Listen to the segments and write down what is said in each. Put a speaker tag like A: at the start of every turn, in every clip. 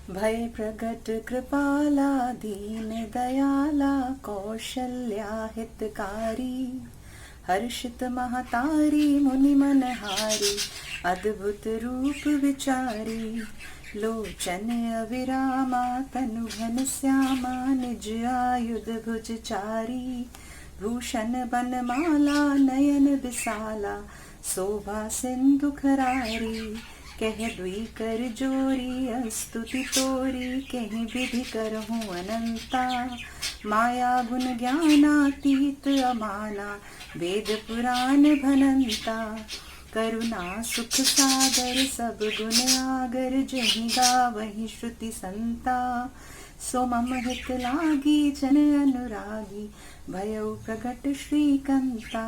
A: भय प्रगट कृपाला दीन दयाला कौशल्या हितकारी हर्षित महतारी मुनि मनहारी अद्भुत रूप विचारी लोचन अविरामा तनु घन श्यामा निज आयुध भुज चारी भूषण बनमाला नयन विशाला शोभा सिंधु खरारी कह दुई कर जोरी स्तुति तोरी कहीं विधि करहूँ अनंता माया गुण ज्ञानातीत अमाना वेद पुराण भनंता करुणा सुख सागर सब गुण आगर जहि गावहि श्रुति संता सो मम हित लागी जन अनुरागी भयउ प्रगट श्रीकंता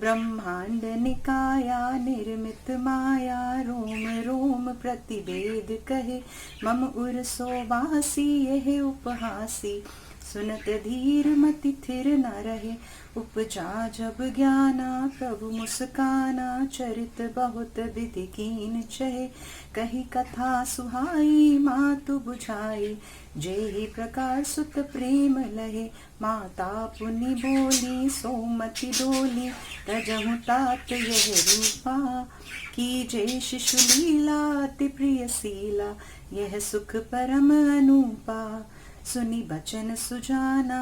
A: ब्रह्मांड निकाया निर्मित माया रोम रोम प्रतिवेद कहे मम उर सोबासी यह उपहासी सुनत धीर मति थिर न रहे उपजा जब ज्ञाना प्रभु मुस्काना चरित बहुत विधि कीन चहे कही कथा सुहाई मातु बुझाई जेहि प्रकार सुत प्रेम लहे माता पुनि बोली सोमति डोली तजहु तात यह रूपा की जय शिशु लीला अति प्रिय सीला यह सुख परम अनूपा सुनी बचन सुजाना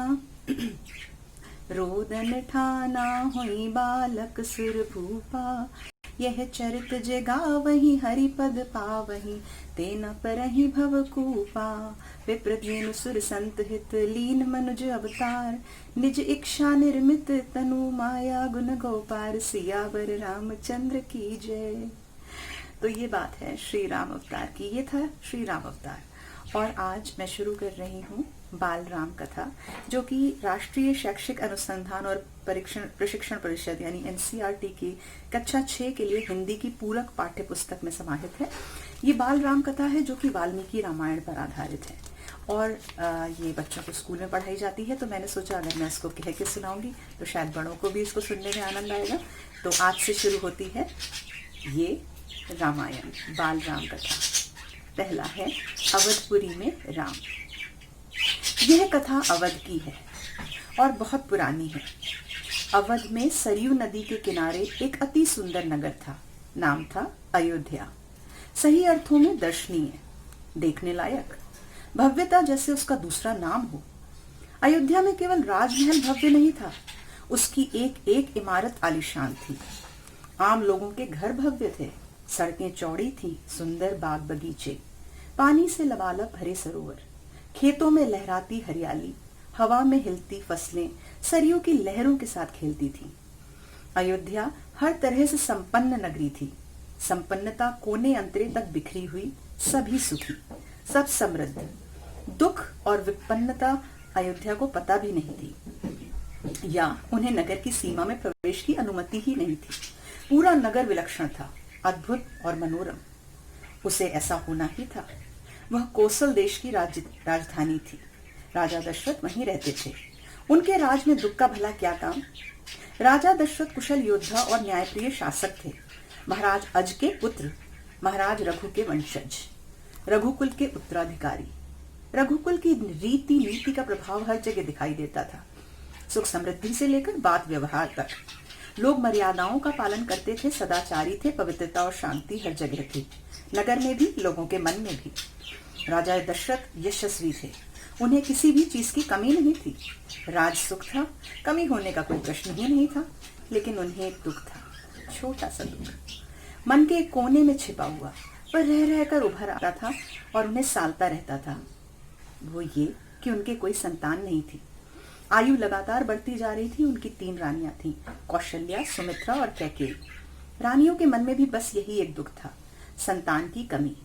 A: रोदन ठाना हुई बालक सुर भूपा यह चरित जगावहि हरिपद पावहि तेना परहि भवकूपा विप्रधेनु सुर संत हित लीन मनुज अवतार निज इच्छा निर्मित तनु माया गुण गोपार सियावर रामचंद्र की जय। तो ये बात है श्री राम अवतार की। ये था श्री राम अवतार और आज मैं शुरू कर रही हूँ बाल राम कथा, जो कि राष्ट्रीय शैक्षिक अनुसंधान और प्रशिक्षण परिषद यानी एनसीईआरटी की कक्षा 6 के लिए हिंदी की पूरक पाठ्य पुस्तक में समाहित है। ये बाल राम कथा है जो कि वाल्मीकि रामायण पर आधारित है और ये बच्चों को स्कूल में पढ़ाई जाती है। तो मैंने सोचा अगर मैं इसको कह के सुनाऊंगी तो शायद बड़ों को भी इसको सुनने में आनंद आएगा। तो आज से शुरू होती है ये रामायण बाल राम कथा। पहला है अवधपुरी में राम। यह कथा अवध की है और बहुत पुरानी है। अवध में सरयू नदी के किनारे एक अति सुंदर नगर था। नाम था अयोध्या। सही अर्थों में दर्शनीय, देखने लायक, भव्यता जैसे उसका दूसरा नाम हो। अयोध्या में केवल राजमहल भव्य नहीं था, उसकी एक एक इमारत आलीशान थी। आम लोगों के घर भव्य थे, सड़कें चौड़ी थी, सुंदर बाग बगीचे, पानी से लबालब हरे सरोवर, खेतों में लहराती हरियाली, हवा में हिलती फसलें सरयू की लहरों के साथ खेलती थी। अयोध्या हर तरह से संपन्न नगरी थी। संपन्नता कोने अंतरे तक बिखरी हुई, सभी सुखी, सब समृद्ध। दुख और विपन्नता अयोध्या को पता भी नहीं थी, या उन्हें नगर की सीमा में प्रवेश की अनुमति ही नहीं थी। पूरा नगर विलक्षण था, अद्भुत और मनोरम। उसे ऐसा होना ही था। वह कौशल देश की राजधानी थी। राजा दशरथ वहीं रहते थे। उनके राज में दुख का भला क्या काम। राजा दशरथ कुशल योद्धा और न्यायप्रिय शासक थे। महाराज अज के पुत्र, महाराज रघु के वंशज, रघुकुल के उत्तराधिकारी। रघुकुल की रीति नीति का प्रभाव हर जगह दिखाई देता था। सुख समृद्धि से लेकर बात व्यवहार तक लोग मर्यादाओं का पालन करते थे, सदाचारी थे, पवित्रता और शांति हर जगह थी, नगर में भी, लोगों के मन में भी। राजा दशरथ यशस्वी थे, उन्हें किसी भी चीज की कमी नहीं थी। राज सुख था, कमी होने का कोई प्रश्न ही नहीं था। लेकिन उन्हें एक दुख था, छोटा सा दुख, मन के एक कोने में छिपा हुआ, पर रह रहकर उभर आता था और उन्हें सालता रहता था। वो ये कि उनके कोई संतान नहीं थी। आयु लगातार बढ़ती जा रही थी। उनकी 3 रानियां थीं, कौशल्या, सुमित्रा और कैकेयी। रानियों के मन में भी बस यही एक दुख था, संतान की कमी।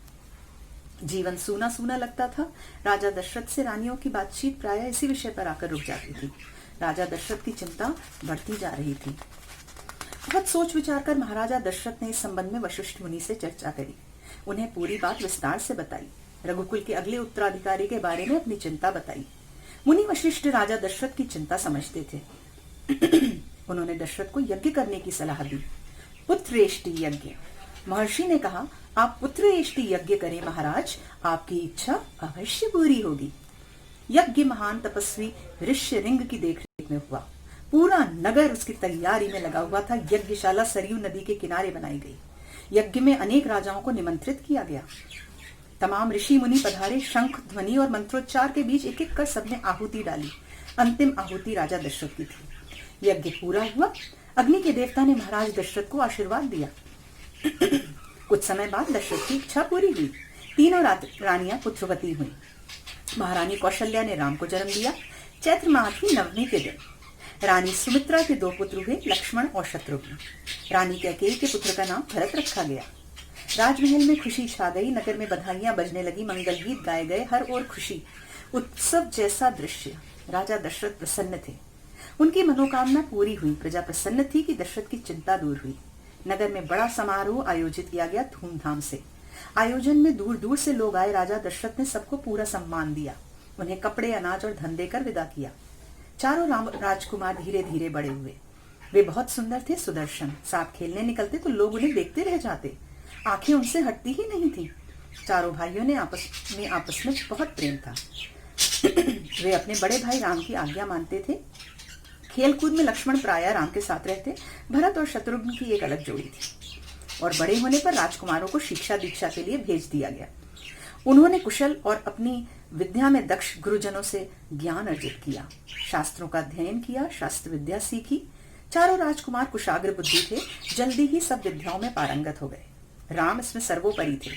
A: जीवन सूना सूना लगता था। राजा दशरथ से रानियों की बातचीत प्रायः इसी विषय पर आकर रुक जाती थी। राजा दशरथ की चिंता बढ़ती जा रही थी। बहुत सोच विचार कर महाराजा दशरथ ने इस संबंध में वशिष्ठ मुनि से चर्चा करी। उन्हें पूरी बात विस्तार से बताई। रघुकुल के अगले उत्तराधिकारी के बारे में अपनी चिंता बताई। मुनि वशिष्ठ राजा दशरथ की चिंता समझते थे। उन्होंने दशरथ को यज्ञ करने की सलाह दी, पुत्रेष्टि यज्ञ। महर्षि ने कहा, आप पुत्र एष्टि यज्ञ करें महाराज, आपकी इच्छा अवश्य पूरी होगी। यज्ञ महान तपस्वी ऋष्यरिंग की देखरेख में हुआ। पूरा नगर उसकी तैयारी में लगा हुआ था। यज्ञशाला सरयू नदी के किनारे बनाई गई। यज्ञ में अनेक राजाओं को निमंत्रित किया गया। तमाम ऋषि मुनि पधारे। शंख ध्वनि और मंत्रोच्चार के बीच एक एक कर सबने आहुति डाली। अंतिम आहुति राजा दशरथ की थी। यज्ञ पूरा हुआ। अग्नि के देवता ने महाराज दशरथ को आशीर्वाद दिया। कुछ समय बाद दशरथ की इच्छा पूरी हुई। तीनों रानियां पुत्रवती हुई। महारानी कौशल्या ने राम को जन्म दिया। चैत्र माह की नवमी के दिन रानी सुमित्रा के 2 पुत्र हुए, लक्ष्मण और शत्रुघ्न। रानी कैकेयी के पुत्र का नाम भरत रखा गया। राजमहल में खुशी छा गई। नगर में बधाइयां बजने लगी, मंगल गीत गाए गए। हर ओर खुशी, उत्सव जैसा दृश्य। राजा दशरथ प्रसन्न थे। उनकी मनोकामना पूरी हुई। प्रजा प्रसन्न थी कि दशरथ की चिंता दूर हुई। नगर में बड़ा समारोह आयोजित किया गया धूमधाम से। आयोजन में दूर दूर से लोग आए। राजा दशरथ ने सबको पूरा सम्मान दिया। उन्हें कपड़े, अनाज और धन देकर विदा किया। चारों राजकुमार धीरे धीरे बड़े हुए। वे बहुत सुंदर थे, सुदर्शन। साथ खेलने निकलते तो लोग उन्हें देखते रह जाते। आंखें उनसे हटती ही नहीं थी। चारों भाइयों ने आपस में बहुत प्रेम था। वे अपने बड़े भाई राम की आज्ञा मानते थे। खेलकूद में लक्ष्मण प्रायः राम के साथ रहते। भरत और शत्रुघ्न की एक अलग जोड़ी थी। और बड़े होने पर राजकुमारों को शिक्षा दीक्षा के लिए भेज दिया गया। उन्होंने कुशल और अपनी विद्या में दक्ष गुरुजनों से ज्ञान अर्जित किया। शास्त्रों का अध्ययन किया, शास्त्र विद्या सीखी। चारों राजकुमार कुशाग्र बुद्धि थे। जल्दी ही सब विद्याओं में पारंगत हो गए। राम इसमें सर्वोपरि थे।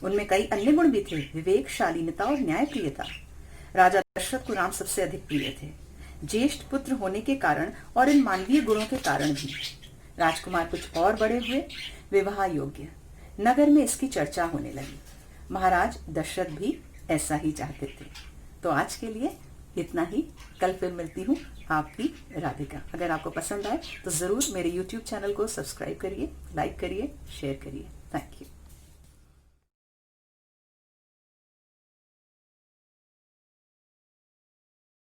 A: उनमें कई अन्य गुण भी थे, विवेक, शालीनता और न्यायप्रियता। राजा दशरथ को राम सबसे अधिक प्रिय थे। ज्येष्ठ पुत्र होने के कारण और इन मानवीय गुणों के कारण भी। राजकुमार कुछ और बड़े हुए, विवाह योग्य। नगर में इसकी चर्चा होने लगी। महाराज दशरथ भी ऐसा ही चाहते थे। तो आज के लिए इतना ही। कल फिर मिलती हूँ, आपकी राधिका। अगर आपको पसंद आए तो जरूर मेरे YouTube चैनल को सब्सक्राइब करिए, लाइक करिए, शेयर करिए। Thank you.